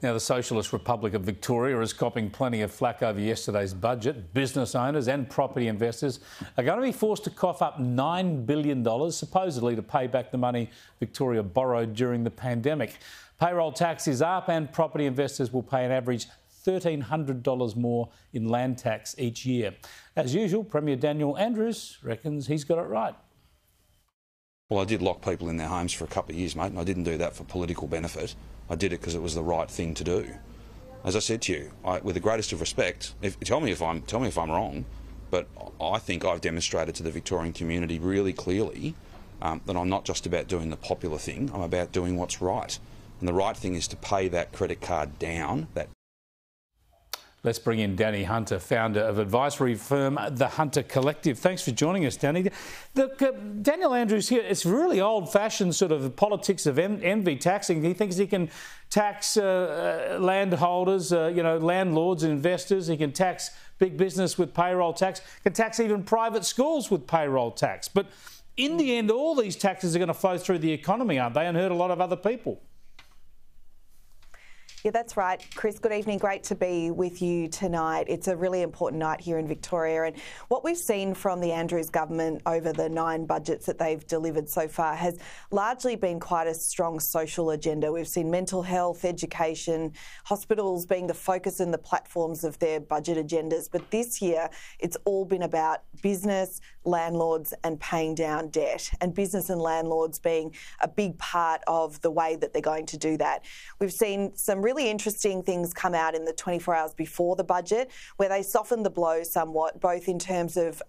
Now, the Socialist Republic of Victoria is copping plenty of flack over yesterday's budget. Business owners and property investors are going to be forced to cough up $9 billion, supposedly to pay back the money Victoria borrowed during the pandemic. Payroll tax is up and property investors will pay an average $1,300 more in land tax each year. As usual, Premier Daniel Andrews reckons he's got it right. Well, I did lock people in their homes for a couple of years, mate, and I didn't do that for political benefit. I did it because it was the right thing to do. As I said to you, with the greatest of respect, tell me if I'm wrong, but I think I've demonstrated to the Victorian community really clearly that I'm not just about doing the popular thing, I'm about doing what's right. And the right thing is to pay that credit card down. Let's bring in Danni Hunter, founder of advisory firm The Hunter Collective. Thanks for joining us, Danny. Daniel Andrews here, it's really old-fashioned sort of politics of envy taxing. He thinks he can tax landholders, landlords and investors. He can tax big business with payroll tax, can tax even private schools with payroll tax. But in the end, all these taxes are going to flow through the economy, aren't they, and hurt a lot of other people? Yeah, that's right. Chris, good evening. Great to be with you tonight. It's a really important night here in Victoria. And what we've seen from the Andrews government over the 9 budgets that they've delivered so far has largely been quite a strong social agenda. We've seen mental health, education, hospitals being the focus and the platforms of their budget agendas. But this year, it's all been about business, landlords and paying down debt, and business and landlords being a big part of the way that they're going to do that. We've seen some really interesting things come out in the 24 hours before the budget, where they softened the blow somewhat, both in terms of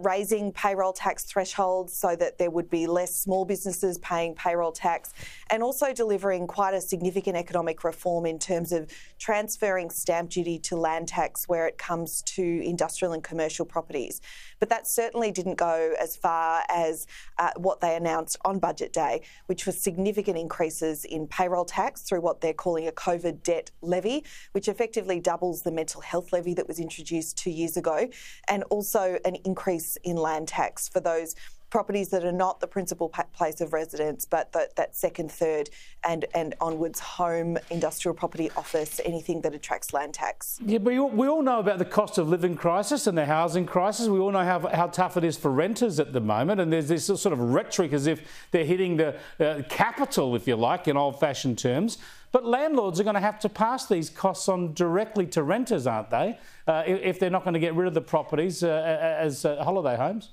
raising payroll tax thresholds so that there would be less small businesses paying payroll tax, and also delivering quite a significant economic reform in terms of transferring stamp duty to land tax where it comes to industrial and commercial properties. But that certainly didn't go as far as what they announced on budget day, which was significant increases in payroll tax through what they're calling a COVID debt levy, which effectively doubles the mental health levy that was introduced 2 years ago, and also an increase in land tax for those properties that are not the principal place of residence, but that second, third and onwards home, industrial property, office, anything that attracts land tax. Yeah, but we all know about the cost of living crisis and the housing crisis. We all know how tough it is for renters at the moment, and there's this sort of rhetoric as if they're hitting the capital, if you like, in old-fashioned terms. But landlords are going to have to pass these costs on directly to renters, aren't they, if they're not going to get rid of the properties as holiday homes?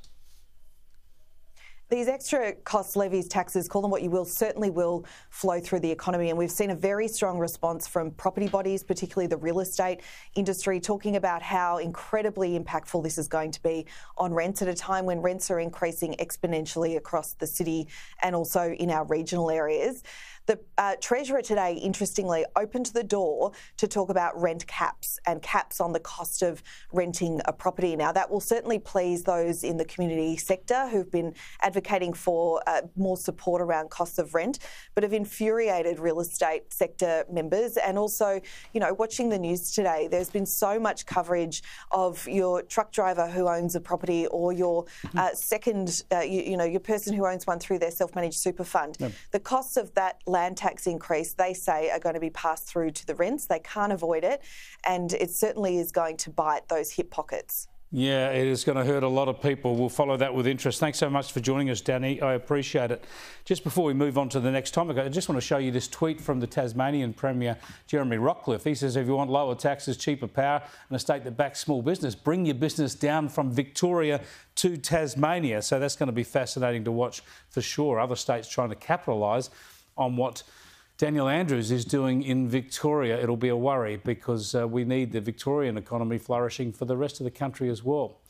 These extra costs, levies, taxes, call them what you will, certainly will flow through the economy. And we've seen a very strong response from property bodies, particularly the real estate industry, talking about how incredibly impactful this is going to be on rents at a time when rents are increasing exponentially across the city and also in our regional areas. The Treasurer today, interestingly, opened the door to talk about rent caps and caps on the cost of renting a property. Now, that will certainly please those in the community sector who've been advocating for more support around costs of rent, but have infuriated real estate sector members. And also, watching the news today, there's been so much coverage of your truck driver who owns a property or your your person who owns one through their self-managed super fund. Yep. The costs of that land tax increase, they say, are going to be passed through to the rents. They can't avoid it, and it certainly is going to bite those hip pockets. Yeah, it is going to hurt a lot of people. We'll follow that with interest. Thanks so much for joining us, Danny. I appreciate it. Just before we move on to the next topic, I just want to show you this tweet from the Tasmanian Premier, Jeremy Rockcliffe. He says, if you want lower taxes, cheaper power and a state that backs small business, bring your business down from Victoria to Tasmania. So that's going to be fascinating to watch for sure. Other states trying to capitalise on what Daniel Andrews is doing in Victoria. It'll be a worry because we need the Victorian economy flourishing for the rest of the country as well.